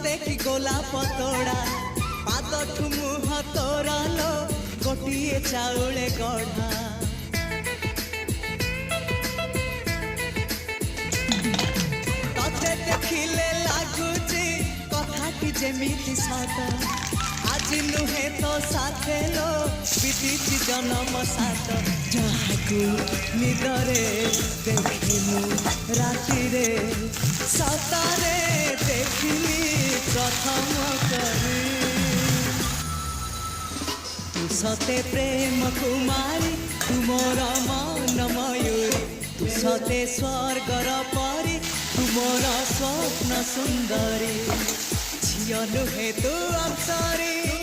देखी गोलाप तोड़ा पाद मुह तोरा लो गोटे चाउले गढ़ा तते देखिले लगुची कथाटी जेमिति सत आज नुहे तो साथे लो बीतीची जन्म सात जहाकू निदरे देखिमु रातिरे सतारे देखिली प्रथम करी तू सते प्रेम कुमारी तुमर मन मयूरी तू सते स्वर्गर परी तुमर स्वप्न सुंदरी झियो नुहे तू अप्सरी